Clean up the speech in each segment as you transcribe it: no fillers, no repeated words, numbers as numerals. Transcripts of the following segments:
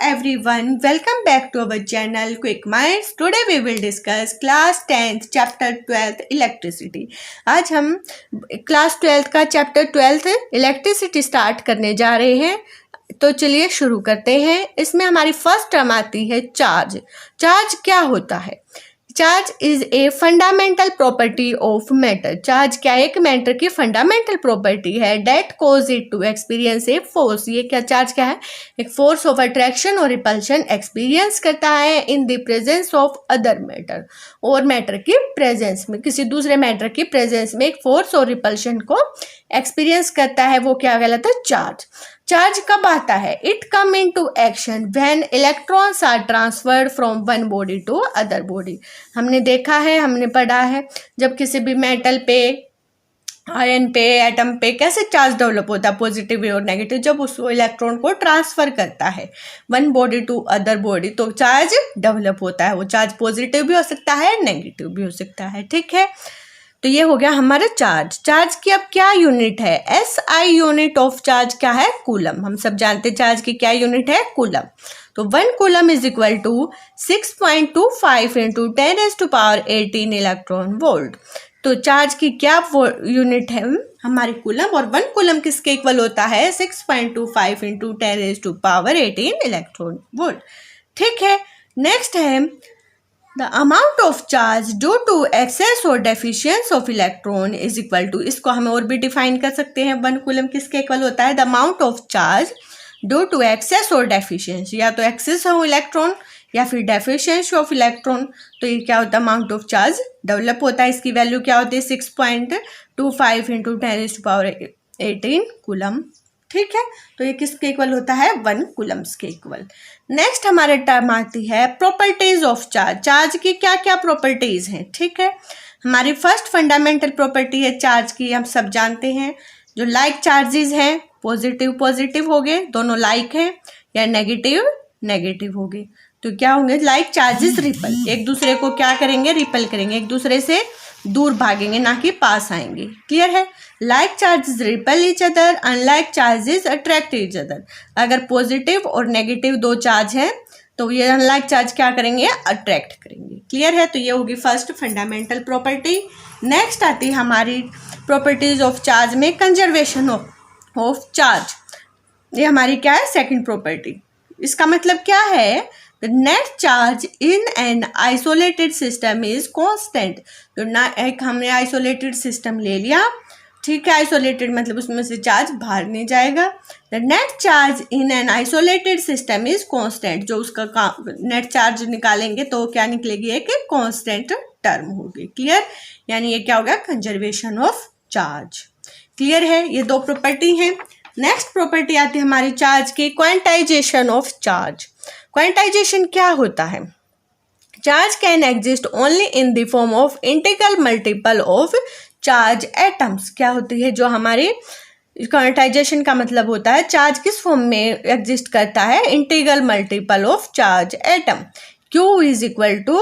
everyone, welcome back to our channel Quick Minds. Today we will discuss class 10th chapter 12th electricity. आज हम class 12th का chapter 12th electricity start करने जा रहे हैं। तो चलिए शुरू करते हैं। इसमें हमारी फर्स्ट टर्म आती है चार्ज। चार्ज क्या होता है? Charge is a fundamental property of matter. Charge क्या है? एक मैटर की फंडामेंटल प्रॉपर्टी है। That causes it to experience a force. ये क्या चार्ज क्या है? एक फोर्स ऑफ अट्रैक्शन और रिपल्शन एक्सपीरियंस करता है in the presence of other matter. और मैटर की प्रेजेंस में, किसी दूसरे मैटर की प्रेजेंस में एक फोर्स और रिपल्शन को एक्सपीरियंस करता है। वो क्या कहलाता है? चार्ज। चार्ज कब आता है? It come into action when electrons are transferred from one body to other body. हमने देखा है, हमने पढ़ा है, जब किसी भी मेटल पे, आयन पे, एटम पे कैसे चार्ज डेवलप होता है, पॉजिटिव और नेगेटिव, जब उस इलेक्ट्रॉन को ट्रांसफर करता है one body to other body तो चार्ज डेवलप होता है। वो चार्ज पॉजिटिव भी हो सकता है, नेगेटिव भी हो सकता है। ठीक है, तो ये हो गया हमारा चार्ज। चार्ज की अब क्या यूनिट है? SI यूनिट ऑफ चार्ज क्या है? कूलम। हम सब जानते हैं चार्ज की क्या यूनिट है? कूलम। तो 1 coulomb is equal to 6.25 into 10⁻18 electron volt. तो चार्ज की क्या यूनिट है? हमारी कूलम। और 1 कूलम किसके इक्वल होता है? 6.25 इंटू 10⁻18 इलेक्ट्रॉन वोल्ट। ठीक है, नेक्स्ट है The amount of charge due to excess or deficiency of electron is equal to, इसको हमें और भी डिफाइन कर सकते हैं। 1 कूलम किसके इक्वल होता है? The amount of charge due to excess or deficiency, या तो एक्सेस हो इलेक्ट्रॉन या फिर डेफिशिएंसी ऑफ इलेक्ट्रॉन। तो ये क्या होता है? अमाउंट ऑफ चार्ज डेवलप होता है। इसकी वैल्यू क्या होती है? 6.25 इंटू 10⁻18 कूलम। ठीक है, तो ये किसके इक्वल होता है? 1 कूलम्स के इक्वल। नेक्स्ट हमारे टर्म आती है प्रॉपर्टीज ऑफ चार्ज। चार्ज की क्या क्या प्रॉपर्टीज हैं? ठीक है, हमारी फर्स्ट फंडामेंटल प्रॉपर्टी है चार्ज की, हम सब जानते हैं, जो लाइक चार्जेस हैं, पॉजिटिव पॉजिटिव हो गए, दोनों लाइक हैं, या नेगेटिव नेगेटिव हो गए। तो क्या होंगे? लाइक चार्जेस रिपल, एक दूसरे को क्या करेंगे? रिपल करेंगे, एक दूसरे से दूर भागेंगे, ना कि पास आएंगे। क्लियर है? Like charges ripple each other, unlike charges attract each other. अगर पॉजिटिव और नेगेटिव दो चार्ज हैं तो ये अनलाइक चार्ज क्या करेंगे? अट्रैक्ट करेंगे। क्लियर है? तो ये होगी फर्स्ट फंडामेंटल प्रॉपर्टी। नेक्स्ट आती है हमारी प्रॉपर्टीज ऑफ चार्ज में कंजर्वेशन ऑफ चार्ज। ये हमारी क्या है? Second property. इसका मतलब क्या है? The net charge in an isolated system is constant। तो ना एक हमने आइसोलेटेड सिस्टम ले लिया, ठीक है, आइसोलेटेड मतलब उसमें से चार्ज बाहर नहीं जाएगा। The net charge in an isolated system is constant। जो उसका नेट चार्ज निकालेंगे तो क्या निकलेगी? एक कांस्टेंट टर्म होगी। क्लियर? यानी ये क्या होगा? Conservation of charge. क्लियर है? ये दो प्रॉपर्टी हैं। नेक्स्ट प्रॉपर्टी आती है हमारी चार्ज की क्वांटाइजेशन ऑफ चार्ज। क्वांटाइजेशन क्या होता है? Charge can exist only in the form of integral multiple of charge atoms. क्या होती है? जो हमारी क्वांटाइजेशन का मतलब होता है चार्ज किस फॉर्म में एग्जिस्ट करता है? Integral multiple of charge atom. Q is equal to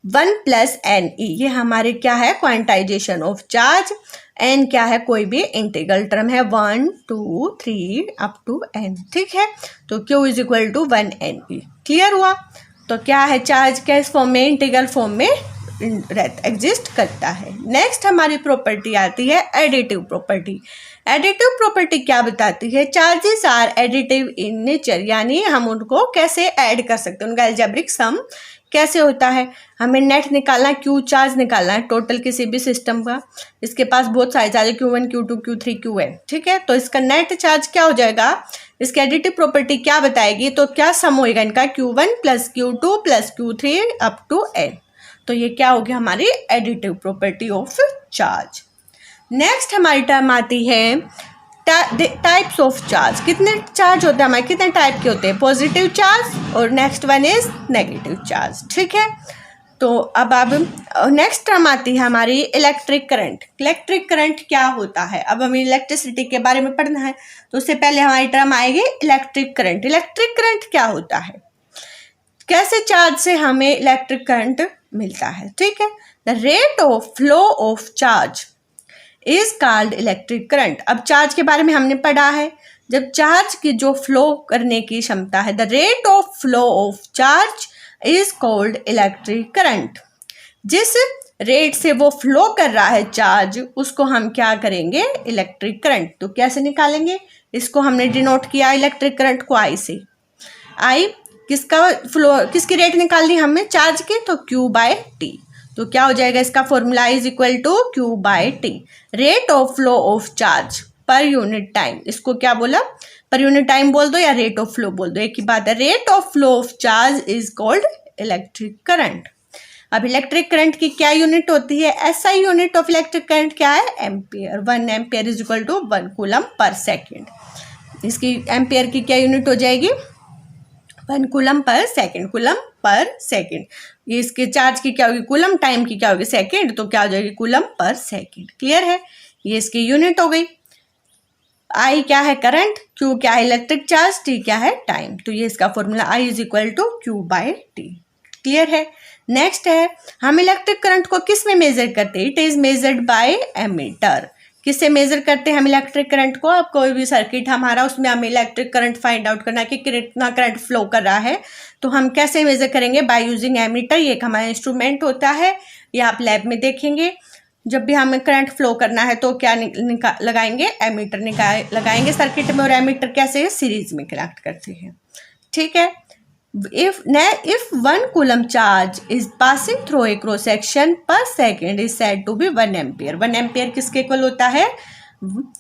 1 + NE। ये हमारे क्या है? Quantization of charge. n क्या है? कोई भी इंटीग्रल टर्म है, 1 2 3 अप टू n। ठीक है, तो Q is equal to 1 NE। Clear हुआ? तो क्या है? चार्ज किस फॉर्म में? इंटीग्रल फॉर्म में एग्जिस्ट करता है। नेक्स्ट हमारी प्रॉपर्टी आती है एडिटिव प्रॉपर्टी। एडिटिव प्रॉपर्टी क्या बताती है? Charges are additive in nature, यानी हम उनको कैसे ऐड कर सकते हैं, उनका अलजेब्रिक सम कैसे होता है। हमें नेट निकालना है, Q चार्ज निकालना है टोटल किसी भी सिस्टम का। इसके पास बहुत सारे चार्ज है, Q1 Q2 Q3 Qn। ठीक है, तो इसका नेट चार्ज क्या हो जाएगा? इसकी एडिटिव प्रॉपर्टी क्या बताएगी? तो क्या सम होएगा इनका? Q1 + Q2 + Q3 up to n। तो ये क्या होगी? हमारी additive property of charge. Next हमारी टर्म आती है टाइप्स ऑफ चार्ज। कितने चार्ज होते हैं हमारे? कितने टाइप के होते हैं? पॉजिटिव चार्ज और next one is negative charge. ठीक है, तो अब नेक्स्ट टर्म आती है हमारी इलेक्ट्रिक करंट। इलेक्ट्रिक करंट क्या होता है? अब हमें इलेक्ट्रिसिटी के बारे में पढ़ना है, तो उससे पहले हमारी टर्म आएगी इलेक्ट्रिक करंट। इलेक्ट्रिक करंट क्या होता है? कैसे चार्ज से हमें इलेक्ट्रिक करंट मिलता है? ठीक है, the rate of flow of charge is called electric current. अब चार्ज के बारे में हमने पढ़ा है, जब चार्ज की जो फ्लो करने की क्षमता है, the rate of flow of charge is called electric current. जिस रेट से वो फ्लो कर रहा है चार्ज, उसको हम क्या करेंगे, इलेक्ट्रिक करंट। तो कैसे निकालेंगे, इसको हमने डिनोट किया इलेक्ट्रिक करंट को आई से। आई किसका फ्लो, किसकी रेट निकालनी हमें, चार्ज की, तो Q बाय टी। तो क्या हो जाएगा, इसका formula is equal to Q by T, rate of flow of charge per unit time. इसको क्या बोला, पर यूनिट टाइम बोल दो या रेट ऑफ फ्लो बोल दो, एक ही बात है। Rate of flow of charge is called electric current. अब इलेक्ट्रिक करंट की क्या यूनिट होती है, SI unit of electric current क्या है, ampere. 1 ampere is equal to 1 coulomb per second. इसकी एम्पियर की क्या यूनिट हो जाएगी, 1 coulomb per second, coulomb per second. ये इसके चार्ज की क्या होगी, कूलम, टाइम की क्या होगी, सेकेंड, तो क्या हो जाएगी, कूलम पर सेकेंड। क्लियर है, ये इसकी यूनिट हो गई। आई क्या है, करंट, क्यू क्या है, इलेक्ट्रिक चार्ज, टी क्या है, टाइम। तो ये इसका formula I is equal to Q by T. Clear है। नेक्स्ट है, हम इलेक्ट्रिक करंट को किस में मेजर करते हैं, it is measured by ammeter. किससे मेजर करते हैं हम इलेक्ट्रिक करंट को, अब कोई भी सर्किट हमारा, उसमें हमें इलेक्ट्रिक करंट फाइंड आउट करना है कि कितना करंट फ्लो कर रहा है, तो हम कैसे मेजर करेंगे, बाय यूजिंग एमीटर। ये एक हमारा इंस्ट्रूमेंट होता है, ये आप लैब में देखेंगे। जब भी हमें करंट फ्लो करना है तो क्या लगाएंगे, एमीटर लगाएंगे सर्किट में, और एमीटर कैसे, सीरीज में कनेक्ट करते हैं। ठीक है। if 1 coulomb charge is passing through a cross section per second is said to be 1 ampere। 1 ampere किसके इक्वल होता है,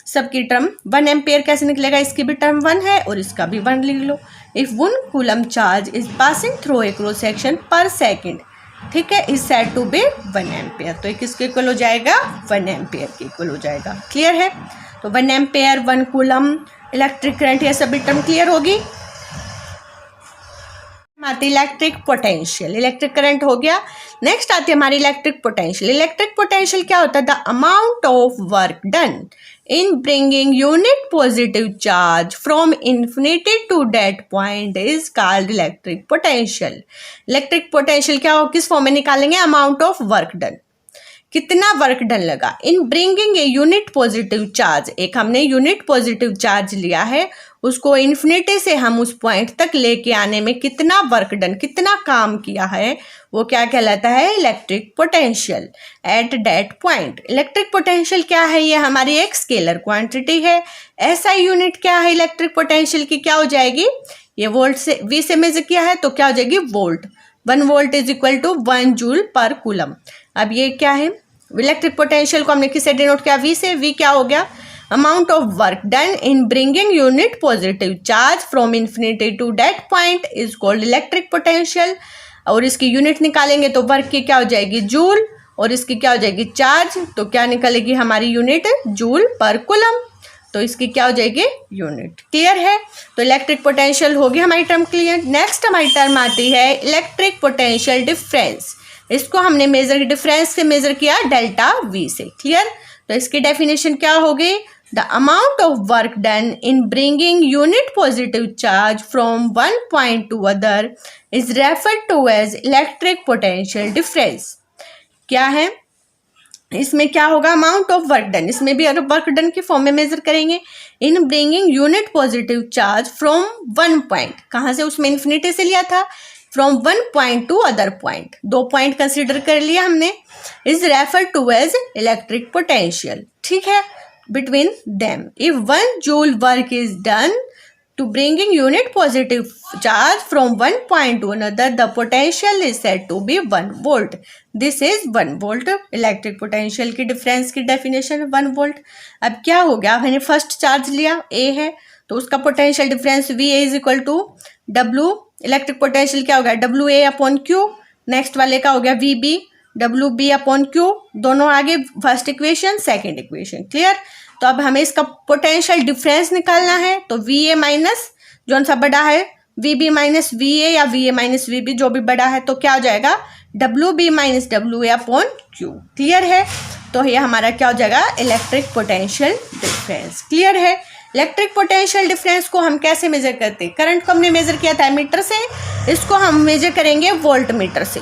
सबकी टर्म 1 ampere कैसे निकलेगा, इसकी भी टर्म 1 है और इसका भी 1 लिख लो। if 1 coulomb charge is passing through a cross section per second, ठीक है, is said to be 1 ampere। तो ये किसके इक्वल हो जाएगा, 1 ampere के इक्वल हो जाएगा। क्लियर है। तो 1 ampere, 1 coulomb, इलेक्ट्रिक करंट, ये सभी टर्म क्लियर होगी। आती इलेक्ट्रिक पोटेंशियल, इलेक्ट्रिक करंट हो गया। नेक्स्ट आती है हमारी इलेक्ट्रिक पोटेंशियल। इलेक्ट्रिक पोटेंशियल क्या होता है, the amount of work done in bringing unit positive charge from infinity to that point is called electric potential. Electric potential क्या हो, किस फॉर्म में निकालेंगे, अमाउंट ऑफ वर्क डन, कितना वर्क डन लगा, in bringing a unit positive charge. एक हमने unit positive charge लिया है, उसको इन्फिनिटी से हम उस पॉइंट तक लेके आने में कितना वर्क डन, कितना काम किया है, वो क्या कहलाता है, electric potential at that point. Electric potential क्या है, ये हमारी एक स्केलर क्वांटिटी है। एसआई यूनिट क्या है इलेक्ट्रिक पोटेंशियल की, क्या हो जाएगी, ये वोल्ट से, वी से मेजर किया है तो क्या हो जाएगी, volt. 1 volt is equal to 1 joule per coulomb. अब ये क्या है, इलेक्ट्रिक पोटेंशियल को हमने किससे डिनोट किया, वी से। वी क्या हो गया, amount of work done in bringing unit positive charge from infinity to that point is called electric potential. और इसकी यूनिट निकालेंगे तो वर्क की क्या हो जाएगी, जूल, और इसकी क्या हो जाएगी, चार्ज, तो क्या निकलेगी हमारी यूनिट, जूल पर कूलम। तो इसकी क्या हो जाएगी, यूनिट। क्लियर है। तो इलेक्ट्रिक पोटेंशियल होगी हमारी टर्म क्लियर। नेक्स्ट हमारी टर्म आती है इलेक्ट्रिक पोटेंशियल डिफरेंस। इसको हमने मेजर, डिफरेंस से मेजर किया डेल्टा वी से। क्लियर। तो इसकी डेफिनेशन क्या होगी, the amount of work done in bringing unit positive charge from one point to other is referred to as electric potential difference. क्या है इसमें, क्या होगा, अमाउंट ऑफ वर्क डन, इसमें भी अगर वर्क डन की फॉर्म में मेजर करेंगे, in bringing unit positive charge from 1 point, कहाँ से, उसमें इन्फिनिटी से लिया था, from 1 point to other point, 2 point consider कर लिया हमने, is refer to as electric potential. ठीक है, between them if 1 joule work is done to bringing unit positive charge from one point to another, the potential is said to be 1 volt. This is 1 volt. Electric potential की difference की definition 1 volt. अब क्या हो गया, मैंने first charge लिया A है तो उसका potential difference VA is equal to W। Electric potential क्या हो गया, WA अपॉन Q। नेक्स्ट वाले का हो गया VB, WB अपॉन Q। दोनों आगे first equation second equation. Clear. तो अब हमें इसका पोटेंशियल डिफरेंस निकालना है, तो VA माइनस जो सा बड़ा है VB माइनस VA या VA माइनस VB जो भी बड़ा है, तो क्या हो जाएगा, WB minus WA upon Q। Clear है। तो ये हमारा क्या हो जाएगा, इलेक्ट्रिक पोटेंशियल डिफरेंस। क्लियर है। इलेक्ट्रिक पोटेंशियल डिफरेंस को हम कैसे मेजर करते हैं, करंट को हमने मेजर किया था मीटर से, इसको हम मेजर करेंगे वोल्ट मीटर से।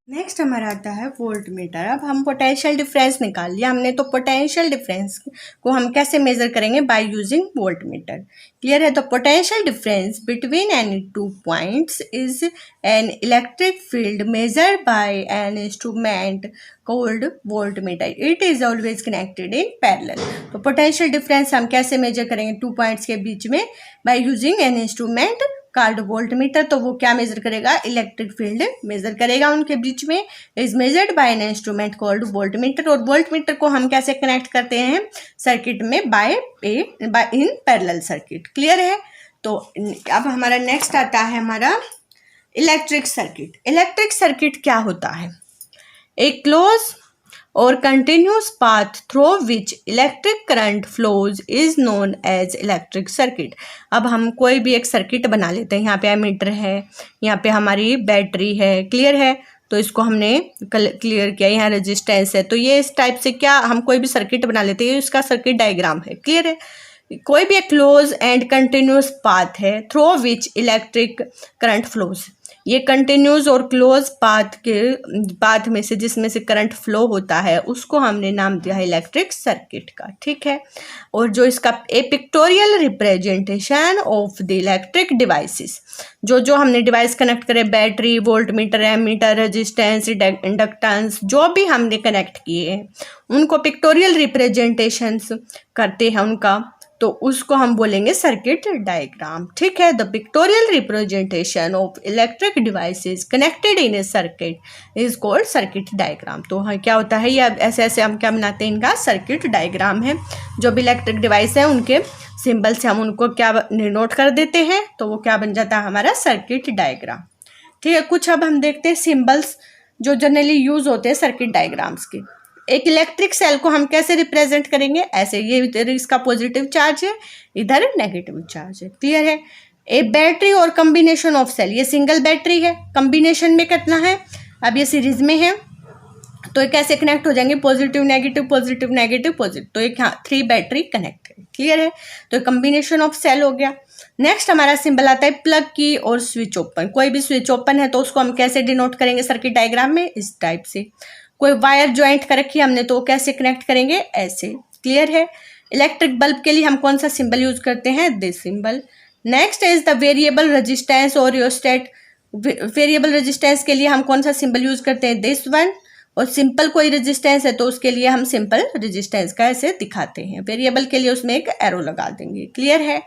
नेक्स्ट हमारा आता है वोल्ट मीटर। अब हम पोटेंशियल डिफरेंस निकाल लिया हमने, तो पोटेंशियल डिफरेंस को हम कैसे मेजर करेंगे? By using volt meter. Clear है? तो potential difference between any two points is an electric field measured by an instrument called volt meter. It is always connected in parallel. तो potential difference हम कैसे major करेंगे two points के बीच में? By using N instrument called volt meter. तो वो क्या major करेगा? इलेक्ट्रिक फील्ड मेजर करेगा उनके बीच में। Is measured by an instrument called voltmeter. और वोल्ट मीटर को हम कैसे कनेक्ट करते हैं सर्किट में? By in parallel circuit. Clear है? तो अब हमारा नेक्स्ट आता है हमारा इलेक्ट्रिक सर्किट। इलेक्ट्रिक सर्किट क्या होता है? एक क्लोज और continuous path through which electric current flows is known as electric circuit. अब हम कोई भी एक सर्किट बना लेते हैं। यहाँ पे एमीटर है, यहाँ पे हमारी बैटरी है। क्लियर है? तो इसको हमने क्लियर किया। यहाँ रेजिस्टेंस है। तो ये इस टाइप से क्या हम कोई भी सर्किट बना लेते हैं, इसका सर्किट डायग्राम है। क्लियर है? कोई भी एक क्लोज एंड कंटिन्यूस पाथ है through which electric current flows. ये कंटिन्यूस और क्लोज पाथ में से जिसमें से करंट फ्लो होता है उसको हमने नाम दिया है इलेक्ट्रिक सर्किट का। ठीक है? और जो इसका a pictorial representation of the electric devices, जो हमने डिवाइस कनेक्ट करे, battery, volt meter, ammeter, resistance, inductance, जो भी हमने कनेक्ट किए हैं उनको पिक्टोरियल रिप्रेजेंटेशंस करते हैं उनका, तो उसको हम बोलेंगे सर्किट डायग्राम। ठीक है? The pictorial representation of electric devices connected in A circuit is called circuit diagram. तो हाँ क्या होता है? ये ऐसे ऐसे हम क्या बनाते हैं? इनका सर्किट डायग्राम है। जो भी इलेक्ट्रिक डिवाइस है उनके सिंबल से हम उनको क्या नोट कर देते हैं, तो वो क्या बन जाता है? हमारा सर्किट डायग्राम। ठीक है? कुछ अब हम देखते हैं सिंबल्स जो जनरली यूज होते हैं सर्किट डायग्राम्स के। एक इलेक्ट्रिक सेल को हम कैसे रिप्रेजेंट करेंगे? ऐसे, ये इधर इसका पॉजिटिव चार्ज है, इधर नेगेटिव चार्ज है। क्लियर है? ए बैटरी और कॉम्बिनेशन ऑफ सेल, ये सिंगल बैटरी है, कॉम्बिनेशन में कितना है? अब ये सीरीज में है, तो ये कैसे कनेक्ट हो जाएंगे? Positive negative positive negative positive. तो एक हाँ 3 बैटरी कनेक्ट है। क्लियर है? तो कॉम्बिनेशन ऑफ सेल हो गया। नेक्स्ट हमारा सिंबल आता है प्लग की और स्विच ओपन। कोई भी स्विच ओपन है तो उसको हम कैसे डिनोट करेंगे सर्किट डायग्राम में? इस टाइप से। कोई वायर ज्वाइंट कर रखी है हमने, तो कैसे कनेक्ट करेंगे? ऐसे। क्लियर है? इलेक्ट्रिक बल्ब के लिए हम कौन सा सिंबल यूज करते हैं? This symbol. Next is the variable resistance और रियोस्टेट। वेरिएबल रेजिस्टेंस के लिए हम कौन सा सिंबल यूज करते हैं? This one. और सिंपल कोई रेजिस्टेंस है तो उसके लिए हम सिंपल रेजिस्टेंस का ऐसे दिखाते हैं। वेरिएबल के लिए उसमें एक एरो लगा देंगे। क्लियर है?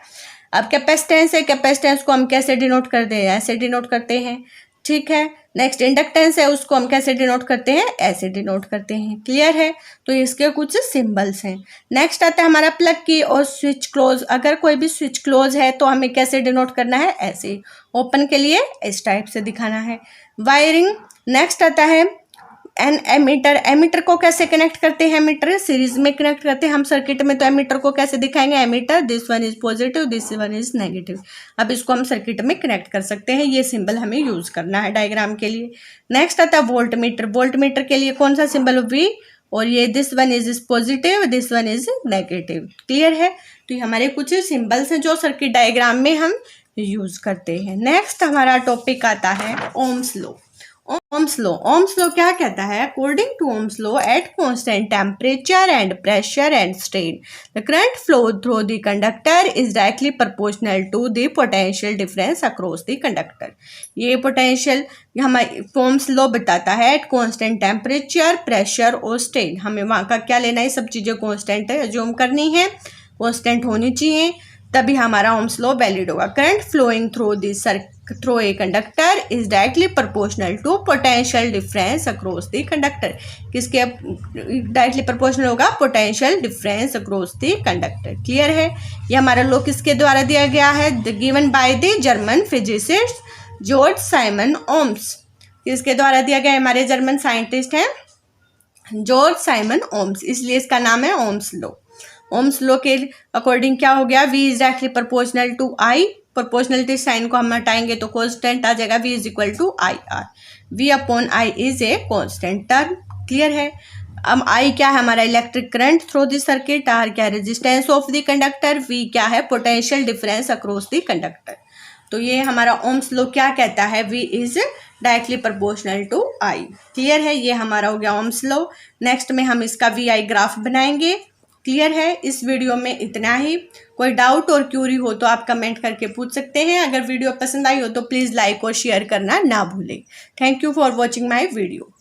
अब कैपेसिटेंस है, कैपेसिटेंस को हम कैसे डिनोट करते हैं? ऐसे डिनोट करते हैं। ठीक है? नेक्स्ट इंडक्टेंस है, उसको हम कैसे डिनोट करते हैं? ऐसे डिनोट करते हैं। क्लियर है? तो इसके कुछ सिंबल्स हैं। नेक्स्ट आता है हमारा प्लग की और स्विच क्लोज। अगर कोई भी स्विच क्लोज है तो हमें कैसे डिनोट करना है? ऐसे। ओपन के लिए इस टाइप से दिखाना है। वायरिंग। नेक्स्ट आता है एन एमीटर। एमीटर को कैसे कनेक्ट करते हैं? एमीटर सीरीज में कनेक्ट करते हैं हम सर्किट में, तो एमीटर को कैसे दिखाएंगे? Ammeter this one is positive, this one is negative. अब इसको हम सर्किट में कनेक्ट कर सकते हैं। ये सिंबल हमें यूज करना है डायग्राम के लिए। नेक्स्ट आता है वोल्ट मीटर। वोल्ट मीटर के लिए कौन सा सिंबल? वी। और ये this one is positive, this one is negative. Clear है? तो ये हमारे कुछ सिंबल्स हैं जो सर्किट डायग्राम में हम यूज करते हैं। नेक्स्ट हमारा टॉपिक आता है Ohm's law. Ohm's law. Ohm's law क्या कहता है? According to Ohm's law, at constant temperature and pressure and strain, the current flow through the conductor is directly proportional to the potential difference across the conductor. ये potential हमारे Ohm's law बताता है at constant temperature, pressure और strain. हमें वहाँ का क्या लेना है? सब चीज़ें कांस्टेंट है, अज्यूम करनी है, कांस्टेंट होनी चाहिए, तभी हमारा ओम्स लॉ वैलिड होगा। Current flowing through a conductor is directly proportional to potential difference across the conductor. किसके डायरेक्टली प्रोपोर्शनल होगा? Potential difference across the conductor. Clear है? ये हमारा लॉ किसके द्वारा दिया गया है? Given by the German physicist George Simon Ohms. किसके द्वारा दिया गया? हमारे जर्मन साइंटिस्ट हैं जॉर्ज साइमन ओम्स, इसलिए इसका नाम है ओम्स लॉ। ओम्स लॉ के अकॉर्डिंग क्या हो गया? V is directly proportional to I. Proportionality sign को हम हटाएंगे तो कांस्टेंट आ जाएगा, V is equal to I R. V upon I is a constant term. Clear है? अब आई क्या है? हमारा electric current through the circuit. R क्या है? Resistance of the conductor. V क्या है? Potential difference across the conductor. तो ये हमारा ओम्स लॉ क्या कहता है? V is directly proportional to I. Clear है, ये हमारा हो गया ओम्स लॉ। नेक्स्ट में हम इसका वी आई ग्राफ बनाएंगे। क्लियर है, इस वीडियो में इतना ही। कोई डाउट और क्यूरी हो तो आप कमेंट करके पूछ सकते हैं। अगर वीडियो पसंद आई हो तो प्लीज़ लाइक और शेयर करना ना भूलें। Thank you for watching my video.